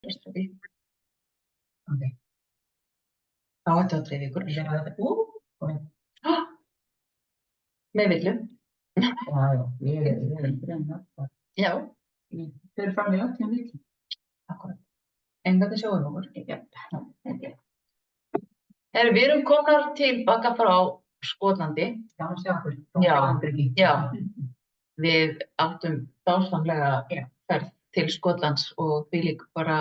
frest á því. Ok. Þá ætti það 3 vikur. Með villum. Já, ég greina það. Já. Þeir fram í öllum villum. Akkurat. Enga til sjóum okkur. Við erum komnar til baka frá Skotlandi. Gaman að sjá okkur. Já. Við áttum dásamlega ferð til Skotlands og því líka bara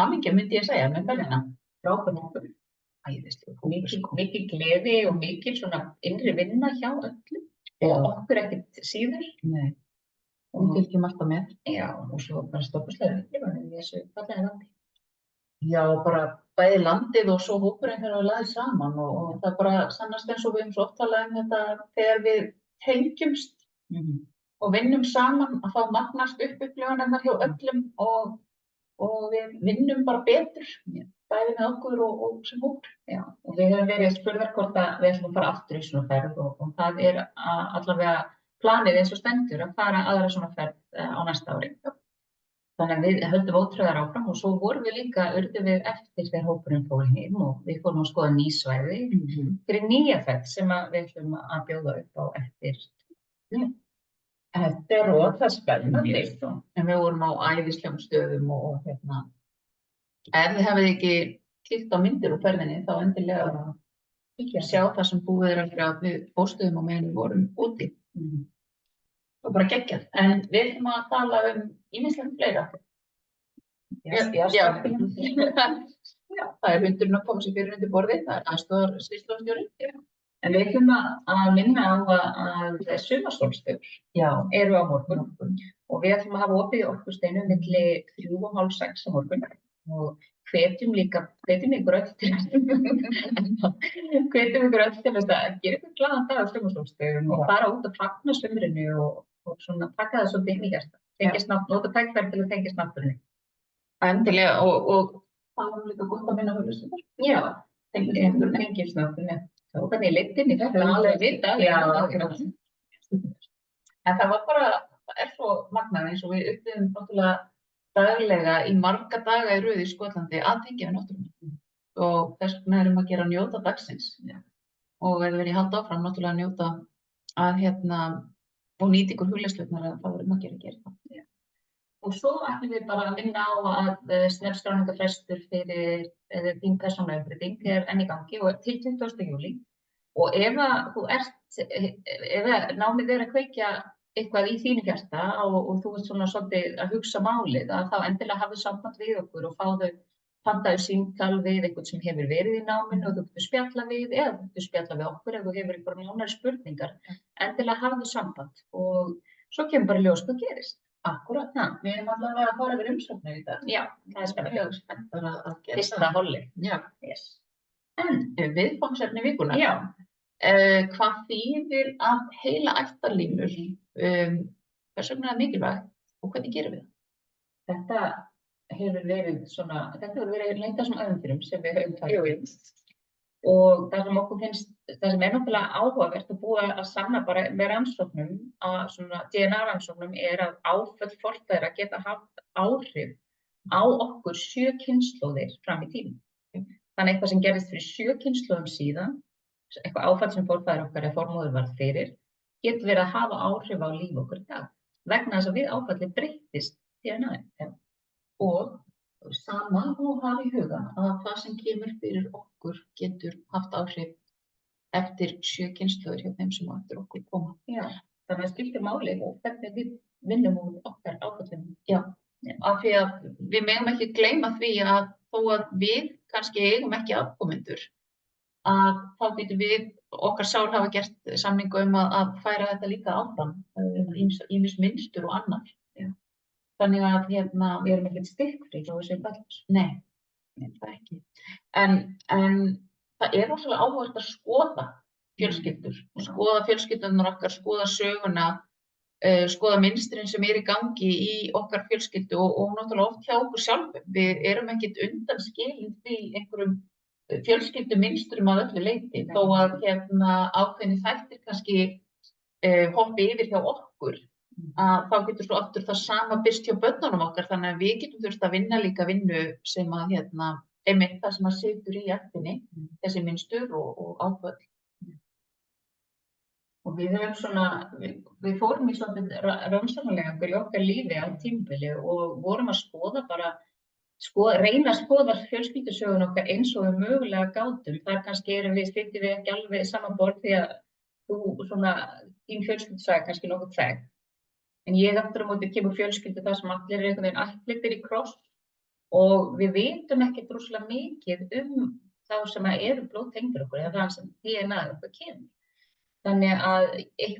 hamingja myndi ég segja með ferðina. Frábær hópur. Æðislegur. Mikil gleði og mikil svona innri vinna hjá öllum. Og okkur ekkert síður. Nei. Og við fylgjum alltaf með. Já, og svo bara stórkostlega upplifanir í þessu fallega landi. Já, bara bæði landið og svo hópurinn þegar við laðið saman og það bara sannast eins og við höfum svo oft talað um þetta þegar við tengjumst og vinnum saman að þá magnast upplifanirnar hjá öllum og við vinnum bara betur, bæði með okkur og sem hópur. Já, og við höfum verið spurðar hvort að við ætlum að fara aftur í svona ferð og það allavega planið eins og stendur að fara aðra svona ferð á næsta ári. Þannig að við höldum ótrúðar áfram og svo vorum við líka urðum við eftir þegar hópurinn fór heim og við fórum að skoða ný svæði fyrir nýja ferð sem við ætlum að bjóða upp á eftir. Þetta rosa spennandi. En við vorum á æðislegum stöðum og ef þið hafið ekki kíkt á myndir úr ferðinni þá endilega sjá það sem búið að gera við póstuðum og meðan við vorum úti. Og bara geggjað. En við ætlum að tala ýmislegt fleira. Já. Það hundurinn að koma sér fyrir undir borðið, það aðstoðarskrifstofustjórinn. En við ætlum að minna á að sumarsólstöður eru á morgun og við ætlum að hafa opið í Orkusteinum milli 3 og hálf 6 á morgun og hvetjum ykkur öll til að gera ykkur glaðan dag á sumarsólstöðum og fara út að fagna sumrinu og svona taka það svolítið inn í hjarta. Nota tækifæri til að tengja náttúrunni. Endilega og það var líka gott að minna huglistunum. Já, tengja náttúrunni. Og hvernig ég leitt inn í þetta alveg vita. En það var bara, það svo magnað eins og við upplifum náttúrulega daglega í marga daga í röð í Skotlandi að tengja við náttúrunni. Og þess vegna erum að gera njóta dagsins. Og verðum við í halda áfram náttúrulega að njóta að og nýta ykkur hugleiðslurnar að það verðum að gera það. Og svo ætlum við bara að minna á að snemmskráningafrestur fyrir þín persónulega umbreyting enn í gangi og til 20. júlí. Og ef námið að kveikja eitthvað í þínu hjarta og þú ert svona svolítið að hugsa málið, að þá endilega hafðu samband við okkur og pantaðu símtal við einhvern sem hefur verið í náminu og þú getur spjalla við eða þú getur spjalla við okkur ef þú hefur einhverjum nánari spurningar. Endilega hafðu samband og svo kemur bara ljós hvað gerist. Akkurat, við erum allavega að fara yfir umsóknir í dag. Já, það spennandi. Spennandi að gera fyrsta holli. Já. Yes. En viðfangsefni vikunar. Já. Hvað þýðir að heila ættarlínur? Hvers vegna mikilvægt og hvernig gerum við það? Þetta hefur verið leitað svona öðumfyrum sem við höfum talað. Og það sem okkur finnst, það sem náttúrulega áhugavert að búa að sanna bara með rannsóknum, svona DNA-rannsóknum að áföll forfeðra geta haft áhrif á okkur 7 kynslóðir fram í tímann. Þannig eitthvað sem gerðist fyrir 7 kynslóðum síðan, eitthvað áfall sem forfeðra okkar eða formóðir varð fyrir, getur verið að hafa áhrif á líf okkur í dag. Vegna þess að við áfallið breyttist DNA-ið. Og sama og hafa í huga að það sem kemur fyrir okkur getur haft áhrif eftir 7 kynslóðir hjá þeim sem eftir okkur koma. Já, þannig að skiptir máli og hvernig við vinnum úr okkar áfallum. Já, af því að við megum ekki gleyma því að þó að við kannski eigum ekki afkomendur, að þá getum við okkar sál hafa gert samningu að færa þetta líka áfram, ýmis mynstur og annar. Þannig að við erum ekkert stikkfrí frá þessu fallus. Nei, það ekki. En það rosalega áhugavert að skoða fjölskyldur, skoða fjölskyldunar okkar, skoða söguna, skoða mynstrin sem í gangi í okkar fjölskyldu og náttúrulega oft hjá okkur sjálfum. Við erum ekkert undanskilin því einhverjum fjölskyldumynstrum að öllu leyti, þó að ákveðni þættir kannski hoppi yfir hjá okkur. að þá getur svo aftur það sama birst hjá börnunum okkar, þannig að við getum þurft að vinna líka vinnu sem að einmitt það sem að situr í jafninni, þessi mynstur og áföll. Og við við fórum í svolítið rannsóknarleiðangur í okkar lífi á tímabili og vorum að skoða bara, reyna að skoða fjölskyldusögun okkar eins og við mögulega gátum. Þar kannski sitjum við ekki alveg saman borð því að þín fjölskyldusaga kannski nokkuð þekkt. En ég aftur á móti kemur fjölskyldu þar sem allir einhvern veginn ættleiddir í kross og við vitum ekkert rosalega mikið þá sem eru blóðtengdir okkur eða það sem DNA okkar kemur. Þannig að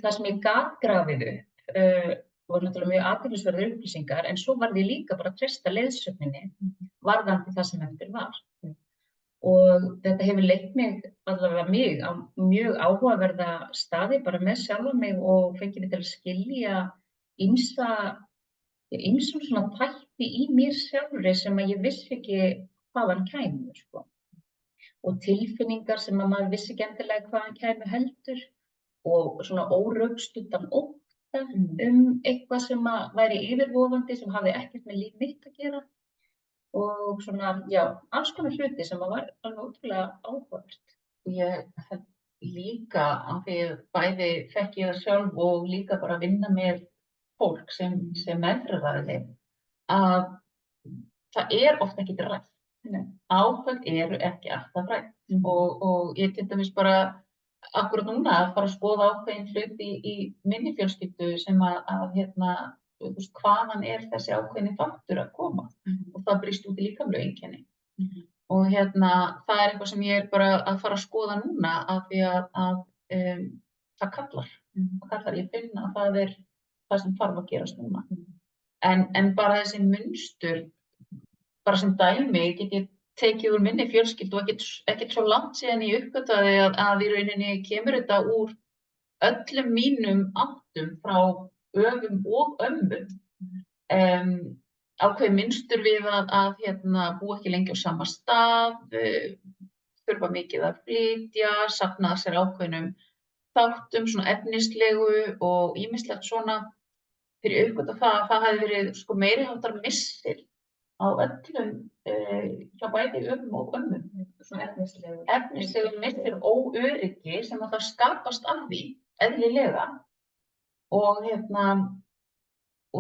það sem ég gat grafið upp voru náttúrulega mjög athyglisverðar upplýsingar en svo varð ég líka bara að treysta leiðsögninni varðandi það sem eftir var. Og þetta hefur leitt mig, allavega mig, á mjög áhugaverða staði bara með sjálfa mig og fengið mig til að skilja ýmsum svona þætti í mér sjálfri sem að ég vissi ekki hvaðan kæmu, sko. Og tilfinningar sem að maður vissi ekki endilega hvaðan kæmu heldur og svona órökstuddan ótta eitthvað sem að væri yfirvofandi sem hafði ekkert með líf mitt að gera. Og svona, já, alls konar hluti sem var alveg ótrúlega áhugavert. Ég hef líka, af því bæði þekki ég það sjálf og líka bara vinna með fólk sem meðferðaraðili, að það oft ekki rætt. Áföll eru ekki alltaf rætt. Og ég til dæmis bara akkurat núna að fara að skoða ákveðin hluti í minni fjölskyldu sem hvaðan þessi ákveðni þáttur að koma og það brýst út í líkamlegu einkenni. Og það eitthvað sem ég bara að fara að skoða núna af því að það kallar. Ég finna að það það sem þarf að gerast núna. En bara þessi munstur, bara sem dæmi, get ég tekið úr minni fjölskyldu og ekkert svo langt síðan ég uppgötvaði að í rauninni kemur þetta úr öllum mínum áttum frá öfum og ömmum. Ákveðið mynstur við að búa ekki lengi á sama stað, þurfa mikið að flytja, safna sér ákveðnum þáttum, svona efnislegu og ýmislegt svona. Fyrir uppgötvað það hafi verið meiri háttar missir á öllum hjá bæði öfum og ömmum. Svona efnislegu missir óöryggi sem að það skapast af því eðlilega og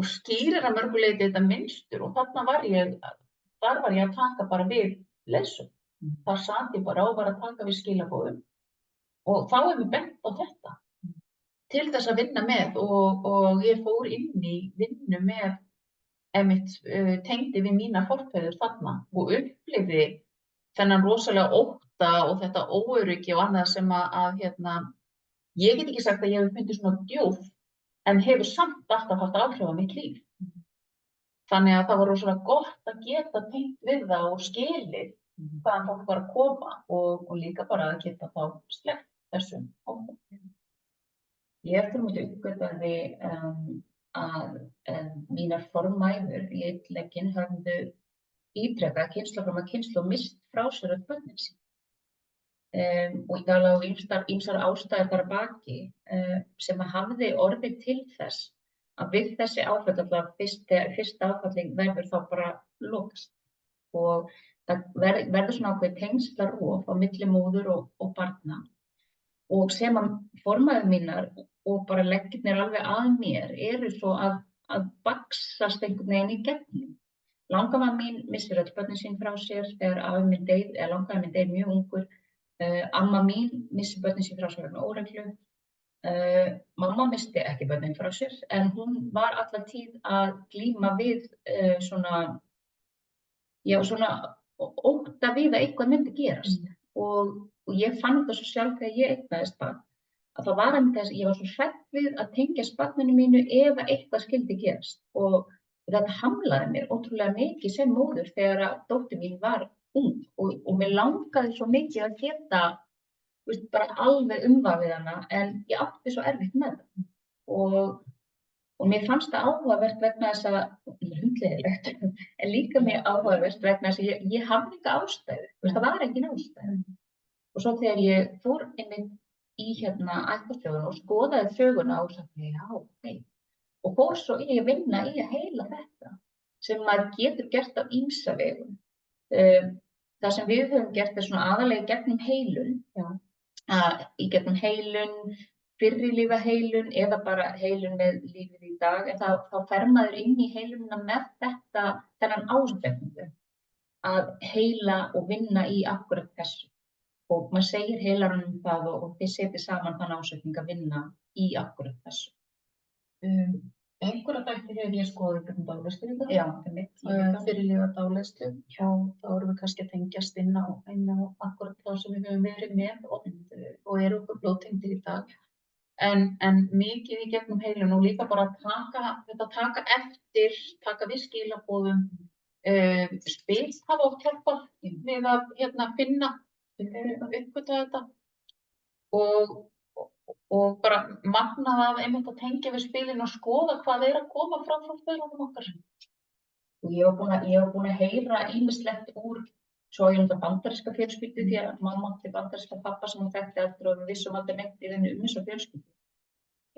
skýrir að mörgu leyti þetta mynstur og þar var ég að taka bara við leiðsögn. Þar sat ég bara og var að taka við skilaboðum og þá mér bent á þetta til þess að vinna með og ég fór inn í vinnu með tengdi við mína forfeður þarna og upplifði þennan rosalega ótta og þetta óöryggi og annað sem að ég get ekki sagt að ég hef fundið svona djúp en hefur samt alltaf haft áhrif á mitt líf. Þannig að það var rosalega gott að geta tengt við það og skilið hvaðan fólk var að koma og líka bara að geta þá sleppt þessum ótta. Ég eftir múti uppgötvaði að mínar formæður í eittlegginn höfðu ítrekað kynslóð fram að kynslóð mist frá sér öll börnin sín. Og það lágu ýmsar ástæður þar að baki sem að hafði orðið til þess að við þessi áföll, fyrsta áfalling verður þá bara lokast og það verður svona ákveðið tengslarof á milli móður og barna og sem að formæður mínar og bara leggirnir alveg að mér eru svo að baxast einhvern veginn í gegnum. Langafa mín missir öll börnin sín frá sér þegar afi minn deyr, eða langafa minn deyr mjög ungur. Amma mín missir börnin sín frá sér vegna óreglu. Mamma missti ekki börnin frá sér, en hún var alla tíð að glíma við svona ótta við að eitthvað myndi gerast. Og ég fann þetta svo sjálf þegar ég eignaðist barn, að það var einmitt þess að ég var svo hrædd við að tengjast barninu mínu ef eitthvað skyldi gerast. Og þetta hamlaði mér ótrúlega mikið sem móður þegar að dóttir mín var ung og mér langaði svo mikið að geta bara alveg umvafið hana en ég átti svo erfitt með það. Og mér fannst það áhugavert vegna þess að, hundleiðilegt, en líka mér áhugavert vegna þess að ég hafði ekki ástæðu, það var engin ástæðu. Og svo þegar ég fór einmitt í ættarsöguna og skoðaði söguna og sagði, já, ok, og fór svo í að vinna í að heila þetta sem maður getur gert á ýmsa vegu. Það sem við höfum gert svona aðalega gegnum heilun, í gegnum heilun, fyrri lífaheilun eða bara heilun með lífið í dag, en þá fer maður inn í heilunina með þennan ásetningu að heila og vinna í akkúrat þessu. Og maður segir heilaranum það og þið setjið saman þann ásetning að vinna í akkúrat þessu. Einhverja þætti hefur ég skoðað um dáleiðslu í dag. Já, einmitt. Fyrirlifa dáleiðslu. Já, þá erum við kannski að tengjast inn á akkúrat það sem við höfum verið með og eru okkur blóðtengdir í dag. En mikið í gegnum heilun og líka bara taka eftir, taka við skilaboðum, spil hafa oft hjálpað við að finna, uppgötva þetta og bara magnað að einmitt að tengja við spilin og skoða hvað að koma frá forfeðrunum okkar. Ég var búin að heyra ýmislegt úr svo ég bandaríska fjölskyldu því að mamma átti bandaríska pappa sem hún þekkti eftir og við vissum aldrei neitt í þenni þessa fjölskyldu.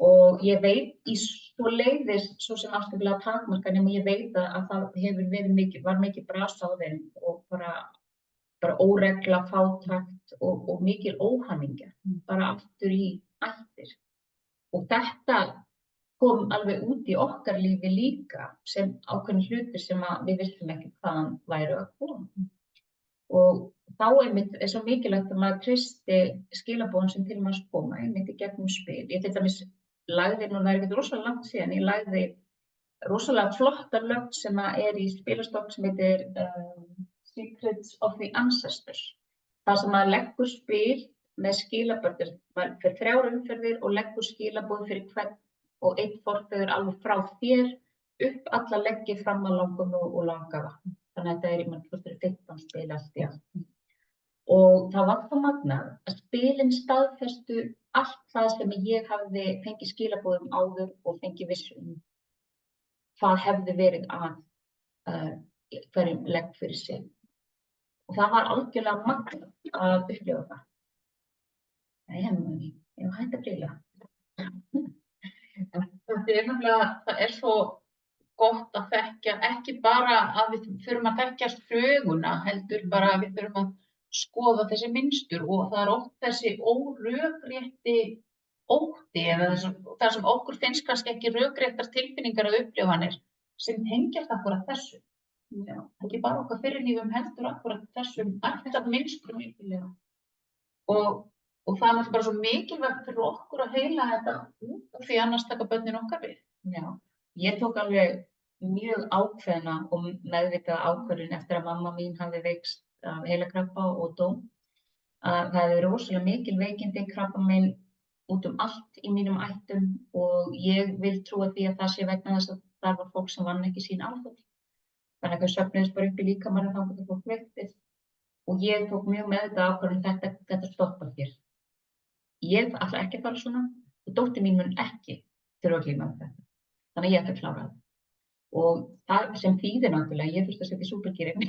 Og ég veit í svo leiðis, svo sem afskaplega takmarka, nema ég veit að það hefur verið var mikið bras á þeim og bara óregla, fátækt og mikil óhamingja, bara aftur í ættir. Og þetta kom alveg út í okkar lífi líka sem ákveðin hlutir sem við vissum ekki hvaðan væru að koma. Og þá einmitt svo mikilvægt að maður treysti skilaboðum sem til manns koma, einmitt í gegnum spil. Ég til dæmis lagði, nú það ekkert rosalega langt síðan, ég lagði rosalega flotta lögn sem í spilastokk sem heitir Secrets of the Ancestors. Það sem maður leggur spil með skilabörður, maður fyrir 3 umferðir og leggur skilaboð fyrir hvern og einn forfeður alveg frá þér upp alla leggi fram að langum og langa vatn. Þannig að þetta í mann 15 spil allt í allt. Og það var þá magnað að spilin staðfestu allt það sem ég hafði fengið skilaboðum áður og fengið vissum hvað hefði verið að hverjum legg fyrir sig. Og það var algjörlega magnað að upplifa það. Ég var hægt að brýla. Það svo gott að þekkja, ekki bara að við þurfum að þekkja söguna, heldur bara að við þurfum að skoða þessi mynstur og það oft þessi órökrétti ótti eða það sem okkur finnst kannski ekki rökréttar tilfinningar og upplifanir sem tengjast akkúrat þessu. Já, ekki bara okkar fyrirlífum heldur akkúrat þessum ættar mynstrum ykkurlega. Og það náttúrulega bara svo mikilvægt fyrir okkur að heila þetta út og því annars taka börnin okkar við. Já, ég tók alveg mjög ákveðna og meðvitaða ákvörðun eftir að mamma mín hafði veikst af heilakrabba og dó. Það hefði rosalega mikil veikindi krabbamein út allt í mínum ættum og ég vil trúa því að það sé vegna þess að það var fólk sem vann ekki sín áföll. Þannig að þau söfnuðust bara upp í líkamanum þangað til fólk veiktist. Og ég tók mjög meðvitaða ákvörðun þetta stoppar hér. Ég ætla ekki að fara svona og dóttir mín mun ekki þurfa að glíma með þetta. Þannig að ég ætla að klára það. Og það sem þýðir náttúrulega, ég þurfti að setja í súpergírinn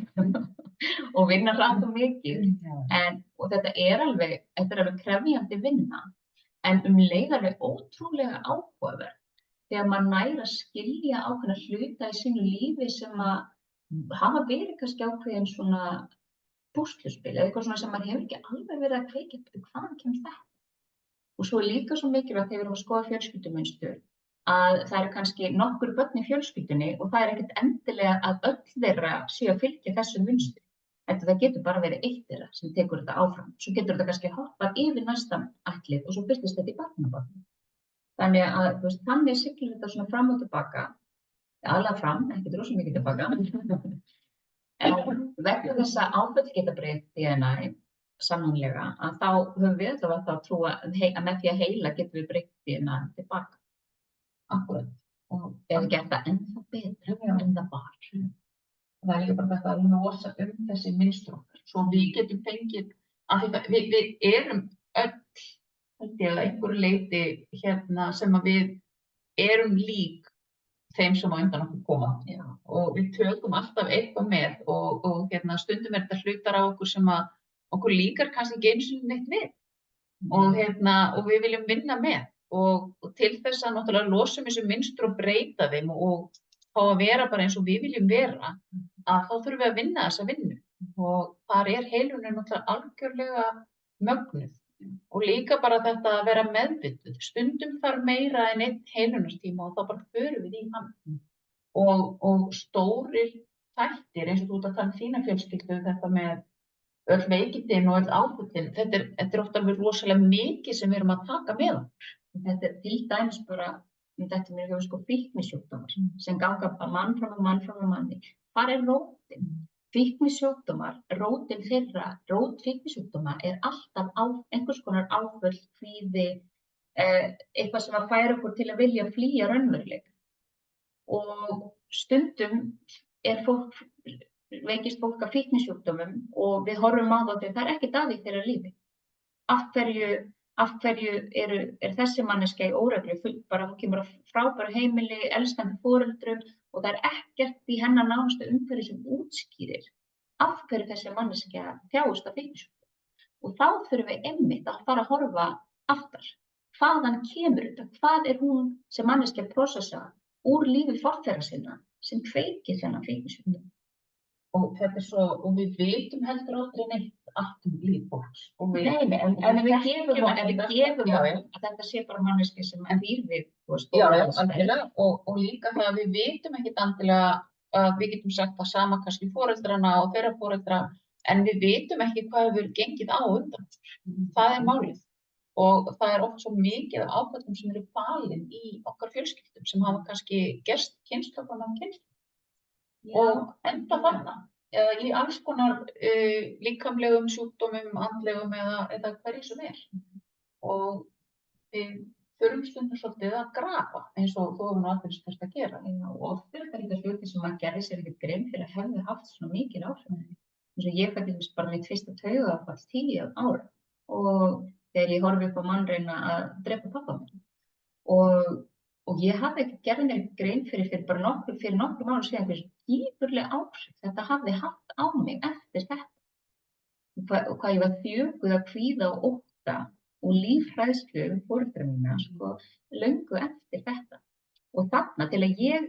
og vinna hratt og mikið. Og þetta er alveg krefjandi vinna, en leið alveg ótrúlega áhugaverð þegar maður nær að skilja ákveðna hluta í sínu lífi sem að hafa verið kannski ákveðin svona púsluspil eða eitthvað svona sem maður hefur ekki alveg verið að kveikja hvaðan kemur þetta. Og svo líka svo mikilvægt þegar við erum að skoða fjölskyldumynstur að það eru kannski nokkur börn í fjölskyldunni og það ekkert endilega að öll þeirra séu að fylgja þessum mynstur. Það getur bara verið eitt þeirra sem tekur þetta áfram. Svo getur þetta kannski hoppað yfir næsta ættlið og svo birtist þetta í barnabarni. Þannig að þannig siglir þetta svona fram og tilbaka, alveg fram, ekkert rosa mikið tilbaka. En vegna þess að áföll geta breytt DNA sannanlega, að þá höfum við alltaf að trúa að með því að heila getum við breytt DNA tilbaka. Akkúrat. Og ef við gerum það ennþá betra en það var. Það líka bara þetta að losa þessi mynstur okkar. Svo við getum fengið, við erum öll, held ég að einhverju leyti sem að við erum lík þeim sem á undan okkur koma. Já. Og við tökum alltaf eitthvað með og stundum þetta hlutar á okkur sem að okkur líkar kannski ekki einu sinni neitt við. Og við viljum vinna með og til þess að náttúrulega losa þessu mynstur og breyta þeim og fá að vera bara eins og við viljum vera, að þá þurfum við að vinna þessa vinnu og þar heilurinn náttúrulega algjörlega mögnuð og líka bara þetta að vera meðvituð. Stundum þarf meira en einn heilunartíma og þá bara förum við í hann og stórir þættir eins og þú ert að tala um þína fjölskyldu, þetta með öll veikindin og öll áföllin, þetta er oft alveg rosalega mikið sem við erum að taka með okkur. Þetta er til dæmis bara, þetta mér hefur sko fíknisjúkdómar sem ganga mann fram manni. Hvar er rótin? Fíknisjúkdómar, rótin þeirra, rót fíknisjúkdóma alltaf einhvers konar áföll, kvíði, eitthvað sem að færa okkur til að vilja flýja raunveruleika. Og stundum veikist fólk af fíknisjúkdómum og við horfum á það þegar það ekkert að því þeirra lífi. Af hverju er þessi manneskja í óreglu, bara hún kemur á frábæru heimili, elskandi foreldrum og það ekkert í hennar nánustu umhverfi sem útskýrir af hverju þessi manneskja þjáist af fíknisjúkdómum. Og þá þurfum við einmitt að fara að horfa aftar. Hvaðan kemur þetta? Hvað er hún sem manneskja prósessa úr lífi forfeðra sinna sem kveikir þennan fíknisjúkdóm? Og þetta svo, og við vitum heldur aldrei neitt allt líf fólks. Nei, en við gefum að þetta sé bara manneskja sem býr við. Og líka það að við vitum ekkert endilega að við getum sagt það sama kannski foreldrana og þeirra foreldra, en við vitum ekki hvað hefur gengið á undan. Það er málið. Og það er oft svo mikið af áföllum sem eru falin í okkar fjölskyldum sem hafa kannski gerst kynslóð af kynslóð. Og enda þarna, eða í alls konar líkamlegum sjúkdómum, andlegum eða hverju sem Og við þurfum stundum svolítið að grafa eins og þú hefur nú alveg þurft að gera. Og oft þetta líka hluti sem maður gerði sér ekkert grein fyrir að hefði haft svona mikil áhrif. Eins og ég fætti bara mitt fyrsta taugaáfall 10 ára og þegar ég horfi upp á mann reyna að drepa pabba minn. Og ég hafði ekki gerði mér grein fyrir bara nokkrum árum síðan hversu gífurleg áhrif þetta hafði haft á mig eftir þetta. Og hvað ég var þjökuð að kvíða og ótta og lífhræðslu foreldra mína löngu eftir þetta. Og þarna til að ég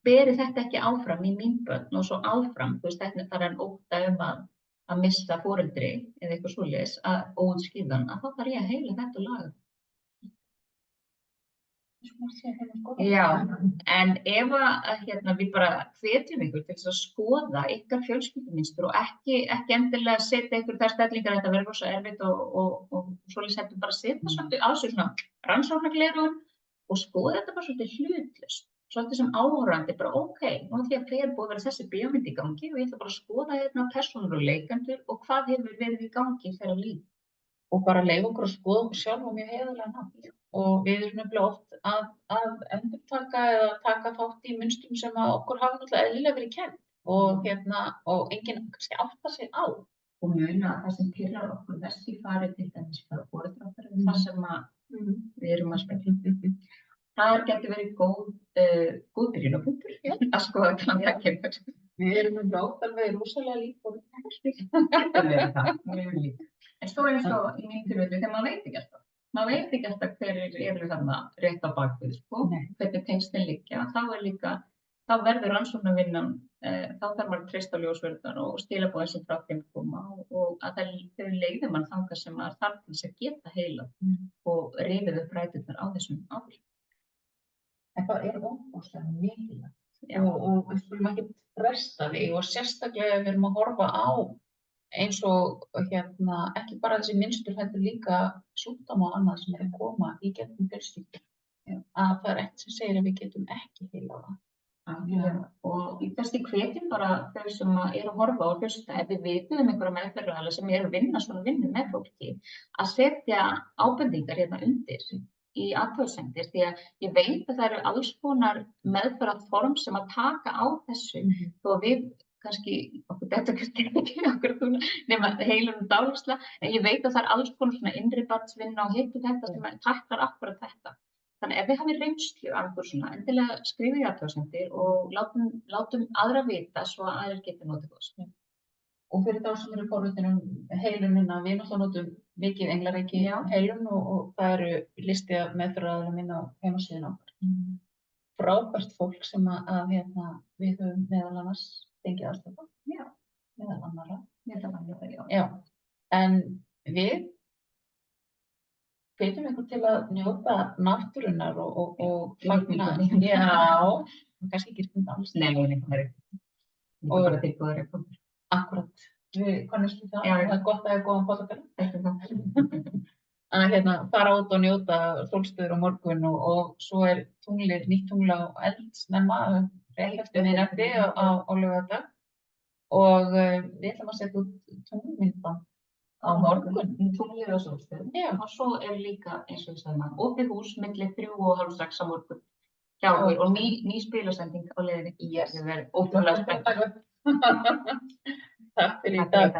beri þetta ekki áfram í mín börn og svo áfram, þetta þarf hann ótta að missa foreldri eða eitthvað svoleiðis óútskýrðan, þá þarf ég að heila þetta og laga. Já, en ef við bara hvetjum ykkur til þess að skoða ykkar fjölskyldumynstur og ekki endilega setja ykkur þær stellingar að þetta verður svo erfitt og svoleiðis heldur bara setja svolítið á sig svona rannsóknargleraugun og skoða þetta bara svolítið hlutlaust, svolítið sem áhorfandi, bara nú því að búið að vera þessi bíómynd í gangi og ég ætla bara að skoða hérna persónur og leikendur og hvað hefur verið í gangi í þeirra líf. Og bara leyfa okkur að skoða okkur sjálf og mjög heiðarlega nátt. Og við erum nefnilega oft að endurtaka eða taka þátt í mynstrum sem að okkur hafa náttúrulega eðlilega verið kennt og enginn kannski áttar sig á. Og muna að það sem pirrar okkur verst í farið til dæmis bara foreldrar það sem við erum að spegla. Það getur verið góð byrjunarpunktur að skoða hvað það kemur. Við erum oft alveg rosalega lík foreldrar. En svo eins og í mínu tilfelli þegar maður veit ekki alltaf. Maður veit ekki alltaf hverjir eru þarna rétt á bakvið, hvernig tengslin liggja. Þá verður rannsóknarvinnan, þá þarf maður að treysta á ljósvörðunar og skilaboðin sem frá þeim koma og að þau leiðir mann þangað sem maður þarf til þess að geta heilað og rifið upp ræturnar á þessum áhrifum. En það er ofboðslega mikilvægt og við skulum ekki bresta því og sérstaklega við erum að horfa á eins og ekki bara þessi minnstur heldur líka sjúkdóma og annað sem að koma í gegnum fjölskyldu. Að það eitt sem segir að við getum ekki heilað það. Og ég kannski hvetjum bara þau sem eru að horfa og hlusta ef við vitum einhverja meðferðaraðila sem eru að vinna svona vinnu með fólki að setja ábendingar hérna undir í athugasemdir því að ég veit að það eru alls konar meðferðarform sem að taka á þessu þó við kannski okkur þetta ekki okkur nema heilum dálisla, en ég veit að það er alls konar svona innri barnsvinna og heitur þetta sem taklar akkurat þetta. Þannig ef við hafum reynslu af einhver svona, endilega skrifið í athugasemdir og látum aðra vita svo að aðrir geti notið góðs. Og fyrir þá sem eru forvitin heilunina, við náttúrulega notum mikið englareiki heilun og það eru listi af meðferðaraðilum inn á heimasíðuna okkar. Frábært fólk sem við höfum meðal annars fengið aðstoð. Já. Meðal annarra. Já. Já, en við hvetjum ykkur til að njóta náttúrunnar og fagna. Já, kannski ekki stund alls. Nei, það er bara tilbúður eitthvað. Akkurat, við kannumst það. Já. Það er gott að það er góðan fótagala. Að fara út og njóta sólstöður á morgun og svo er tunglið, nýtt tungl á eldsnemma, rétt eftir miðnætti á laugardag. Og við ætlum að setja út tunglmyndband á morgun. Tunglið og sólstöður. Já. Og svo er líka, eins og við sagðum að, opið hús milli 3 og hálf 6 á morgun. Hjá okkur og ný spilasending á leiðinni. Yes. Við verðum ótrúlega spennt. Takk fyrir í dag.